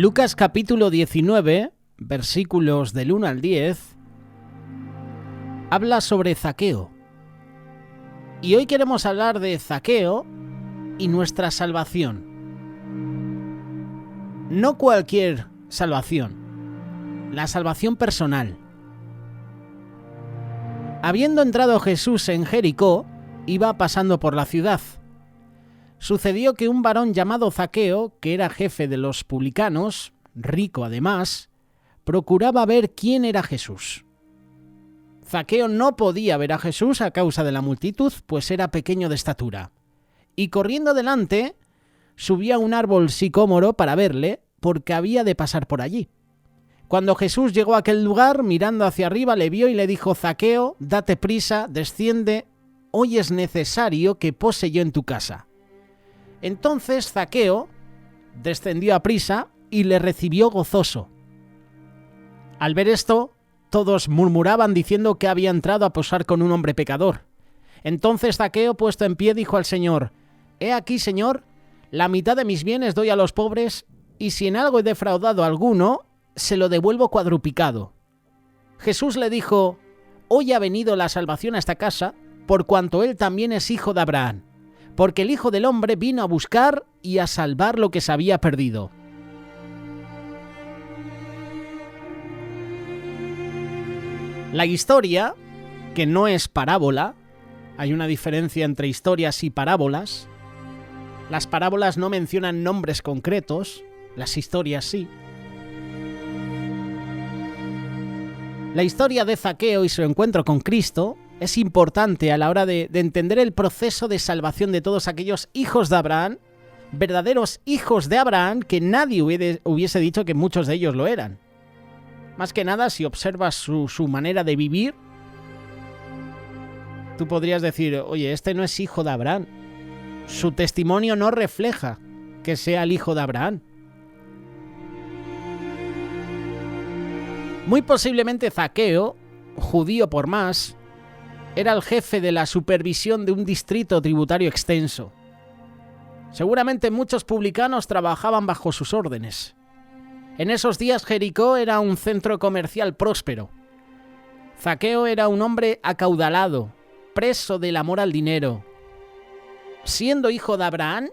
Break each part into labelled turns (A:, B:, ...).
A: Lucas capítulo 19, versículos del 1 al 10, habla sobre Zaqueo. Y hoy queremos hablar de Zaqueo y nuestra salvación. No cualquier salvación, la salvación personal. Habiendo entrado Jesús en Jericó, iba pasando por la ciudad. Sucedió que un varón llamado Zaqueo, que era jefe de los publicanos, rico además, procuraba ver quién era Jesús. Zaqueo no podía ver a Jesús a causa de la multitud, pues era pequeño de estatura. Y corriendo delante, subía a un árbol sicómoro para verle, porque había de pasar por allí. Cuando Jesús llegó a aquel lugar, mirando hacia arriba, le vio y le dijo: Zaqueo, date prisa, desciende, hoy es necesario que pose yo en tu casa. Entonces Zaqueo descendió a prisa y le recibió gozoso. Al ver esto, todos murmuraban diciendo que había entrado a posar con un hombre pecador. Entonces Zaqueo, puesto en pie, dijo al Señor: He aquí, Señor, la mitad de mis bienes doy a los pobres, y si en algo he defraudado a alguno, se lo devuelvo cuadruplicado. Jesús le dijo: Hoy ha venido la salvación a esta casa, por cuanto él también es hijo de Abraham. Porque el Hijo del Hombre vino a buscar y a salvar lo que se había perdido. La historia, que no es parábola, hay una diferencia entre historias y parábolas. Las parábolas no mencionan nombres concretos, las historias sí. La historia de Zaqueo y su encuentro con Cristo es importante a la hora de entender el proceso de salvación de todos aquellos hijos de Abraham, verdaderos hijos de Abraham, que nadie hubiese dicho que muchos de ellos lo eran. Más que nada, si observas su manera de vivir, tú podrías decir: oye, este no es hijo de Abraham. Su testimonio no refleja que sea el hijo de Abraham. Muy posiblemente Zaqueo, judío por más, era el jefe de la supervisión de un distrito tributario extenso. Seguramente muchos publicanos trabajaban bajo sus órdenes. En esos días Jericó era un centro comercial próspero. Zaqueo era un hombre acaudalado, preso del amor al dinero. Siendo hijo de Abraham,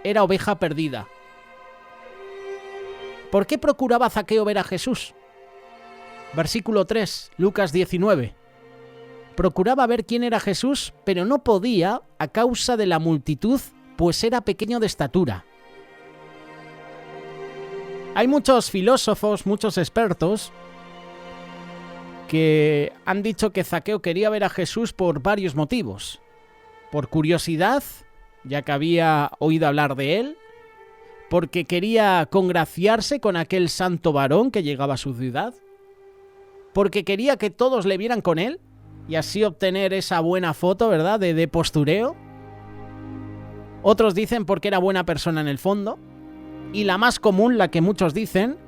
A: era oveja perdida. ¿Por qué procuraba Zaqueo ver a Jesús? Versículo 3, Lucas 19. Procuraba ver quién era Jesús, pero no podía a causa de la multitud, pues era pequeño de estatura. Hay muchos filósofos, muchos expertos, que han dicho que Zaqueo quería ver a Jesús por varios motivos. Por curiosidad, ya que había oído hablar de él, porque quería congraciarse con aquel santo varón que llegaba a su ciudad, porque quería que todos le vieran con él, y así obtener esa buena foto, ¿verdad?, de postureo. Otros dicen porque era buena persona en el fondo. Y la más común, la que muchos dicen,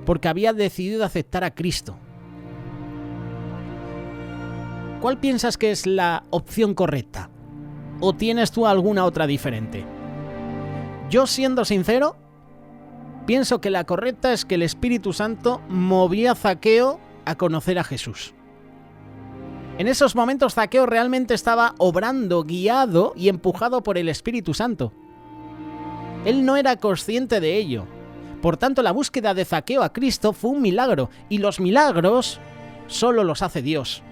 A: porque había decidido aceptar a Cristo. ¿Cuál piensas que es la opción correcta? ¿O tienes tú alguna otra diferente? Yo, siendo sincero, pienso que la correcta es que el Espíritu Santo movía a Zaqueo a conocer a Jesús. En esos momentos Zaqueo realmente estaba obrando, guiado y empujado por el Espíritu Santo. Él no era consciente de ello. Por tanto, la búsqueda de Zaqueo a Cristo fue un milagro, y los milagros solo los hace Dios.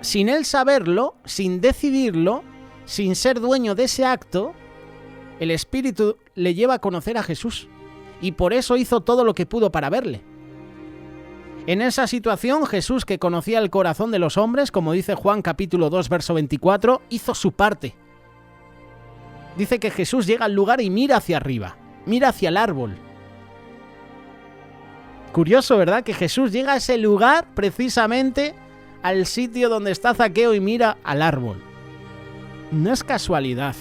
A: Sin él saberlo, sin decidirlo, sin ser dueño de ese acto, el Espíritu le lleva a conocer a Jesús, y por eso hizo todo lo que pudo para verle. En esa situación, Jesús, que conocía el corazón de los hombres, como dice Juan capítulo 2, verso 24, hizo su parte. Dice que Jesús llega al lugar y mira hacia arriba, mira hacia el árbol. Curioso, ¿verdad?, que Jesús llega a ese lugar, precisamente al sitio donde está Zaqueo, y mira al árbol. No es casualidad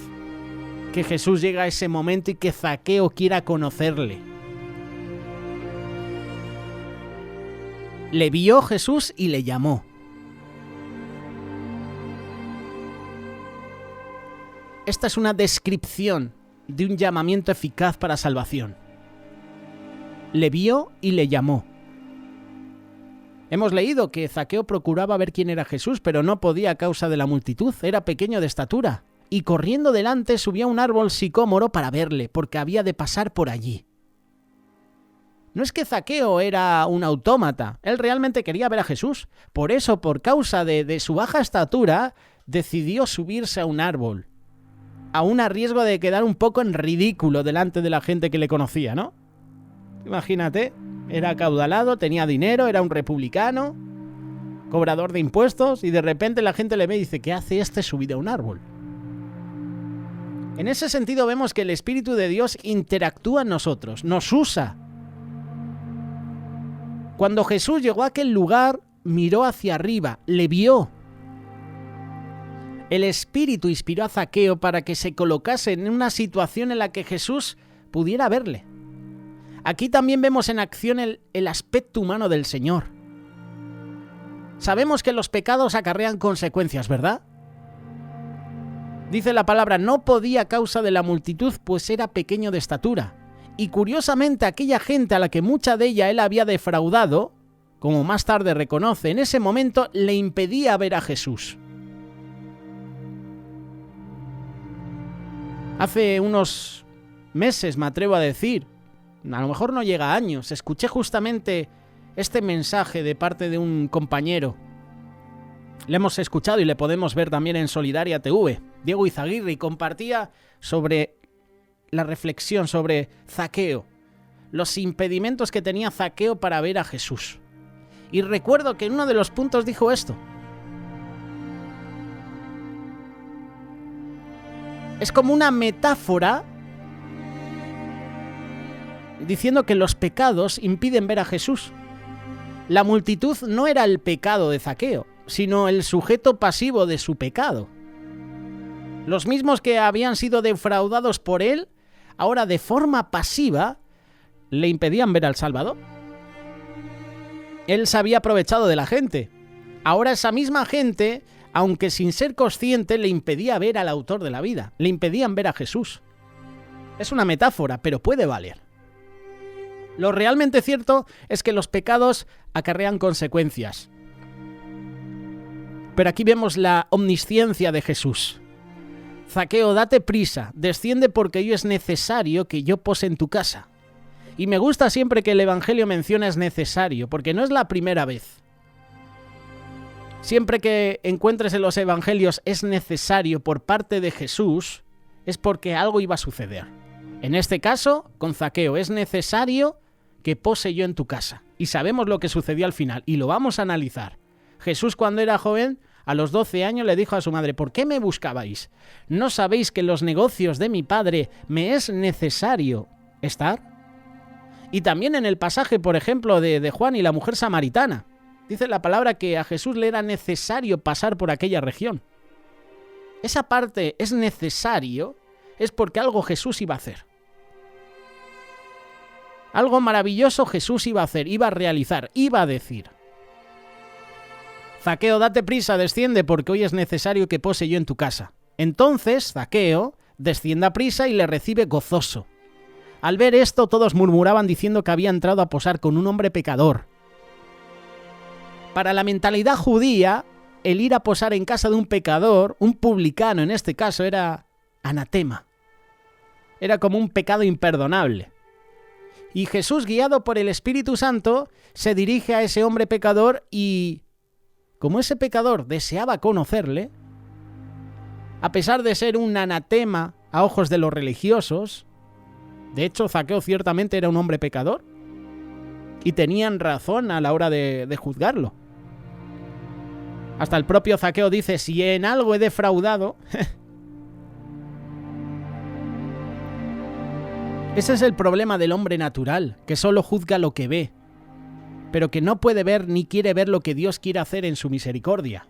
A: que Jesús llega a ese momento y que Zaqueo quiera conocerle. Le vio Jesús y le llamó. Esta es una descripción de un llamamiento eficaz para salvación. Le vio y le llamó. Hemos leído que Zaqueo procuraba ver quién era Jesús, pero no podía a causa de la multitud, era pequeño de estatura, y corriendo delante subió a un árbol sicómoro para verle, porque había de pasar por allí. No es que Zaqueo era un autómata, él realmente quería ver a Jesús. Por eso, por causa de su baja estatura, decidió subirse a un árbol, aún a riesgo de quedar un poco en ridículo delante de la gente que le conocía, ¿no? Imagínate, era acaudalado, tenía dinero, era un republicano, cobrador de impuestos, y de repente la gente le ve y dice, ¿qué hace este subido a un árbol? En ese sentido vemos que el Espíritu de Dios interactúa en nosotros, nos usa. Cuando Jesús llegó a aquel lugar, miró hacia arriba, le vio. El Espíritu inspiró a Zaqueo para que se colocase en una situación en la que Jesús pudiera verle. Aquí también vemos en acción el aspecto humano del Señor. Sabemos que los pecados acarrean consecuencias, ¿verdad? Dice la palabra, no podía a causa de la multitud, pues era pequeño de estatura. Y curiosamente aquella gente a la que mucha de ella él había defraudado, como más tarde reconoce, en ese momento le impedía ver a Jesús. Hace unos meses, me atrevo a decir, a lo mejor no llega a años, escuché justamente este mensaje de parte de un compañero. Le hemos escuchado y le podemos ver también en Solidaria TV, Diego Izaguirre, y compartía sobre la reflexión sobre Zaqueo, los impedimentos que tenía Zaqueo para ver a Jesús. Y recuerdo que en uno de los puntos dijo esto. Es como una metáfora diciendo que los pecados impiden ver a Jesús. La multitud no era el pecado de Zaqueo, sino el sujeto pasivo de su pecado. Los mismos que habían sido defraudados por él, ahora de forma pasiva, le impedían ver al Salvador. Él se había aprovechado de la gente. Ahora esa misma gente, aunque sin ser consciente, le impedía ver al autor de la vida. Le impedían ver a Jesús. Es una metáfora, pero puede valer. Lo realmente cierto es que los pecados acarrean consecuencias. Pero aquí vemos la omnisciencia de Jesús. Zaqueo, date prisa, desciende porque hoy es necesario que yo pose en tu casa. Y me gusta siempre que el Evangelio menciona es necesario, porque no es la primera vez. Siempre que encuentres en los Evangelios es necesario por parte de Jesús, es porque algo iba a suceder. En este caso, con Zaqueo, es necesario que pose yo en tu casa. Y sabemos lo que sucedió al final, y lo vamos a analizar. Jesús, cuando era joven, a los 12 años le dijo a su madre, ¿por qué me buscabais? ¿No sabéis que en los negocios de mi padre me es necesario estar? Y también en el pasaje, por ejemplo, de Juan y la mujer samaritana, dice la palabra que a Jesús le era necesario pasar por aquella región. Esa parte es necesario, es porque algo Jesús iba a hacer. Algo maravilloso Jesús iba a hacer, iba a realizar, iba a decir. Zaqueo, date prisa, desciende, porque hoy es necesario que pose yo en tu casa. Entonces, Zaqueo desciende a prisa y le recibe gozoso. Al ver esto, todos murmuraban diciendo que había entrado a posar con un hombre pecador. Para la mentalidad judía, el ir a posar en casa de un pecador, un publicano en este caso, era anatema. Era como un pecado imperdonable. Y Jesús, guiado por el Espíritu Santo, se dirige a ese hombre pecador y, como ese pecador deseaba conocerle, a pesar de ser un anatema a ojos de los religiosos, de hecho Zaqueo ciertamente era un hombre pecador, y tenían razón a la hora de juzgarlo. Hasta el propio Zaqueo dice, si en algo he defraudado... Ese es el problema del hombre natural, que solo juzga lo que ve, pero que no puede ver ni quiere ver lo que Dios quiere hacer en su misericordia.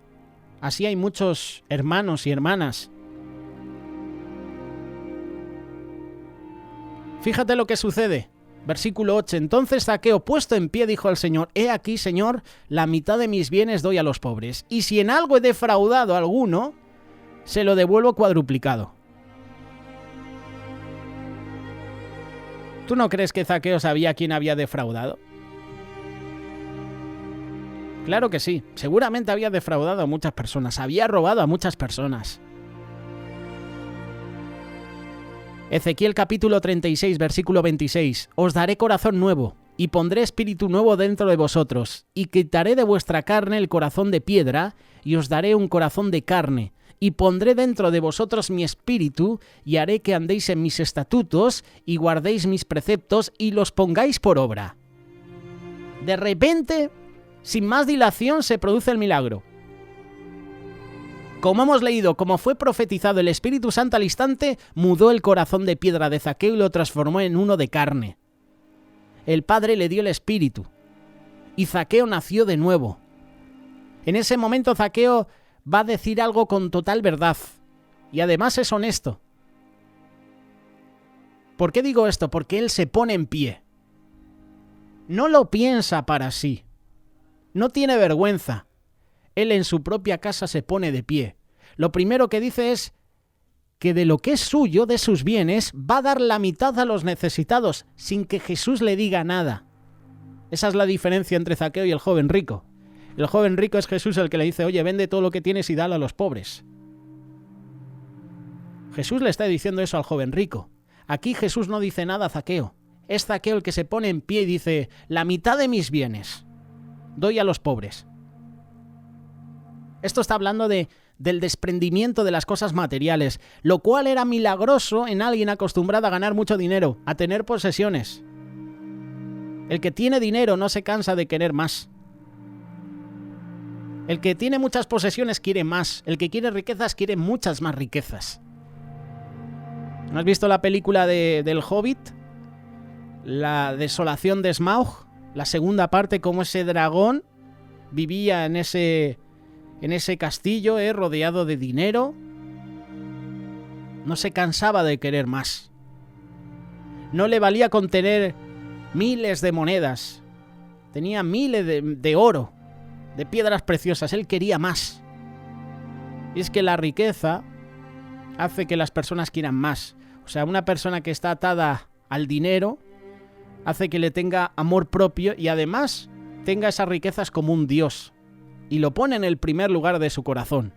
A: Así hay muchos hermanos y hermanas. Fíjate lo que sucede. Versículo 8. Entonces Zaqueo, puesto en pie, dijo al Señor, he aquí, Señor, la mitad de mis bienes doy a los pobres, y si en algo he defraudado a alguno, se lo devuelvo cuadruplicado. ¿Tú no crees que Zaqueo sabía a quién había defraudado? Claro que sí, seguramente había defraudado a muchas personas, había robado a muchas personas. Ezequiel capítulo 36, versículo 26. Os daré corazón nuevo, y pondré espíritu nuevo dentro de vosotros, y quitaré de vuestra carne el corazón de piedra, y os daré un corazón de carne, y pondré dentro de vosotros mi espíritu, y haré que andéis en mis estatutos, y guardéis mis preceptos, y los pongáis por obra. De repente, sin más dilación, se produce el milagro. Como hemos leído, como fue profetizado, el Espíritu Santo al instante mudó el corazón de piedra de Zaqueo y lo transformó en uno de carne. El Padre le dio el Espíritu, y Zaqueo nació de nuevo. En ese momento Zaqueo va a decir algo con total verdad, y además es honesto. ¿Por qué digo esto? Porque él se pone en pie. No lo piensa para sí. No tiene vergüenza. Él en su propia casa se pone de pie. Lo primero que dice es que de lo que es suyo, de sus bienes, va a dar la mitad a los necesitados, sin que Jesús le diga nada. Esa es la diferencia entre Zaqueo y el joven rico. El joven rico es Jesús el que le dice, oye, vende todo lo que tienes y dalo a los pobres. Jesús le está diciendo eso al joven rico. Aquí Jesús no dice nada a Zaqueo. Es Zaqueo el que se pone en pie y dice, la mitad de mis bienes doy a los pobres. Esto está hablando del desprendimiento de las cosas materiales, lo cual era milagroso en alguien acostumbrado a ganar mucho dinero, a tener posesiones. El que tiene dinero no se cansa de querer más. El que tiene muchas posesiones quiere más. El que quiere riquezas quiere muchas más riquezas. ¿No has visto la película del Hobbit? La desolación de Smaug, la segunda parte, cómo ese dragón vivía en ese castillo, rodeado de dinero. No se cansaba de querer más. No le valía con tener miles de monedas. Tenía miles de oro, de piedras preciosas. Él quería más. Y es que la riqueza hace que las personas quieran más. O sea, una persona que está atada al dinero hace que le tenga amor propio y además tenga esas riquezas como un dios. Y lo pone en el primer lugar de su corazón.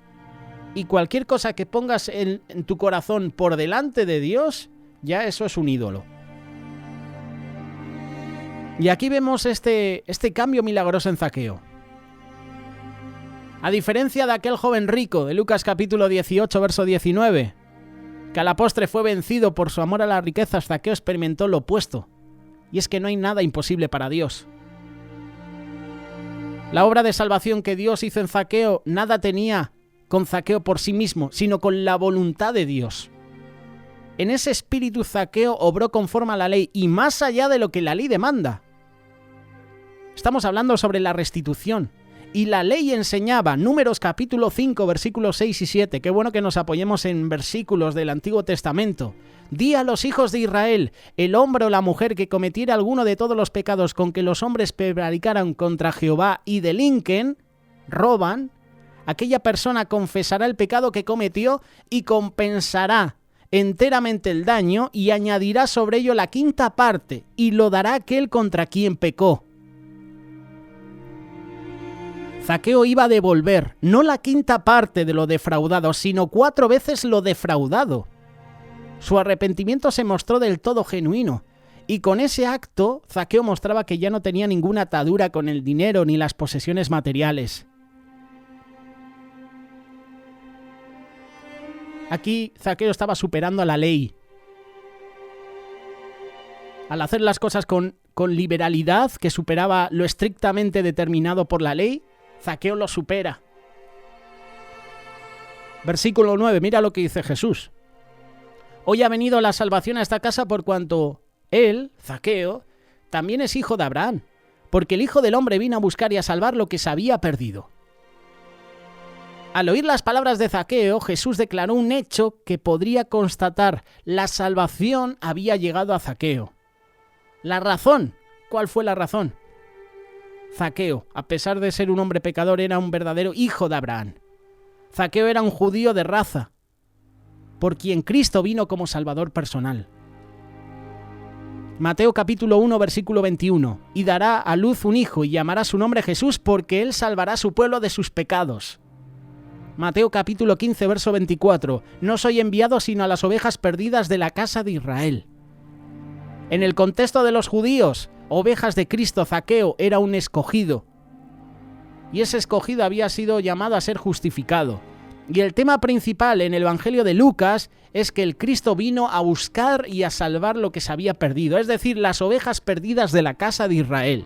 A: Y cualquier cosa que pongas en tu corazón por delante de Dios, ya eso es un ídolo. Y aquí vemos este cambio milagroso en Zaqueo. A diferencia de aquel joven rico de Lucas capítulo 18, verso 19, que a la postre fue vencido por su amor a las riquezas, Zaqueo experimentó lo opuesto. Y es que no hay nada imposible para Dios. La obra de salvación que Dios hizo en Zaqueo nada tenía con Zaqueo por sí mismo, sino con la voluntad de Dios. En ese espíritu Zaqueo obró conforme a la ley y más allá de lo que la ley demanda. Estamos hablando sobre la restitución. Y la ley enseñaba, Números capítulo 5, versículos 6 y 7. Qué bueno que nos apoyemos en versículos del Antiguo Testamento. Di a los hijos de Israel, el hombre o la mujer que cometiera alguno de todos los pecados con que los hombres prevaricaran contra Jehová y delinquen, roban, aquella persona confesará el pecado que cometió y compensará enteramente el daño y añadirá sobre ello la quinta parte y lo dará a aquel contra quien pecó. Zaqueo iba a devolver no la quinta parte de lo defraudado, sino 4 veces lo defraudado. Su arrepentimiento se mostró del todo genuino, y con ese acto Zaqueo mostraba que ya no tenía ninguna atadura con el dinero ni las posesiones materiales. Aquí Zaqueo estaba superando a la ley. Al hacer las cosas con liberalidad, que superaba lo estrictamente determinado por la ley, Zaqueo lo supera. Versículo 9, mira lo que dice Jesús. Hoy ha venido la salvación a esta casa por cuanto él, Zaqueo, también es hijo de Abraham, porque el Hijo del Hombre vino a buscar y a salvar lo que se había perdido. Al oír las palabras de Zaqueo, Jesús declaró un hecho que podría constatar: la salvación había llegado a Zaqueo. La razón, ¿cuál fue la razón? Zaqueo, a pesar de ser un hombre pecador, era un verdadero hijo de Abraham. Zaqueo era un judío de raza, por quien Cristo vino como Salvador personal. Mateo capítulo 1, versículo 21. Y dará a luz un hijo y llamará su nombre Jesús, porque él salvará a su pueblo de sus pecados. Mateo capítulo 15, verso 24. No soy enviado sino a las ovejas perdidas de la casa de Israel. En el contexto de los judíos, ovejas de Cristo, Zaqueo era un escogido. Y ese escogido había sido llamado a ser justificado. Y el tema principal en el Evangelio de Lucas es que el Cristo vino a buscar y a salvar lo que se había perdido, es decir, las ovejas perdidas de la casa de Israel.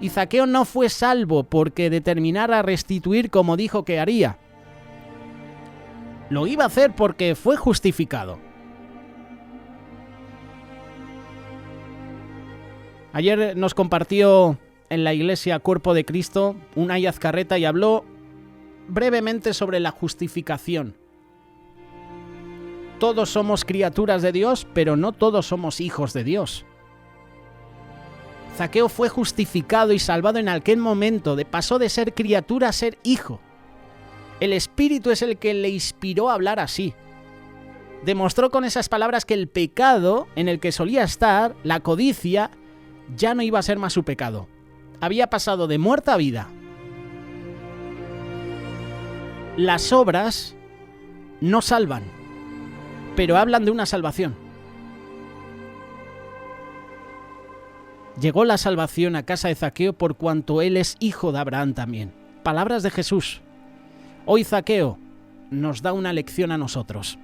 A: Y Zaqueo no fue salvo porque determinara restituir como dijo que haría. Lo iba a hacer porque fue justificado. Ayer nos compartió en la iglesia Cuerpo de Cristo Unai Azcarreta y habló brevemente sobre la justificación. Todos somos criaturas de Dios, pero no todos somos hijos de Dios. Zaqueo fue justificado y salvado en aquel momento, pasó de ser criatura a ser hijo. El Espíritu es el que le inspiró a hablar así. Demostró con esas palabras que el pecado en el que solía estar, la codicia, ya no iba a ser más su pecado. Había pasado de muerte a vida. Las obras no salvan, pero hablan de una salvación. Llegó la salvación a casa de Zaqueo por cuanto él es hijo de Abraham también. Palabras de Jesús. Hoy Zaqueo nos da una lección a nosotros.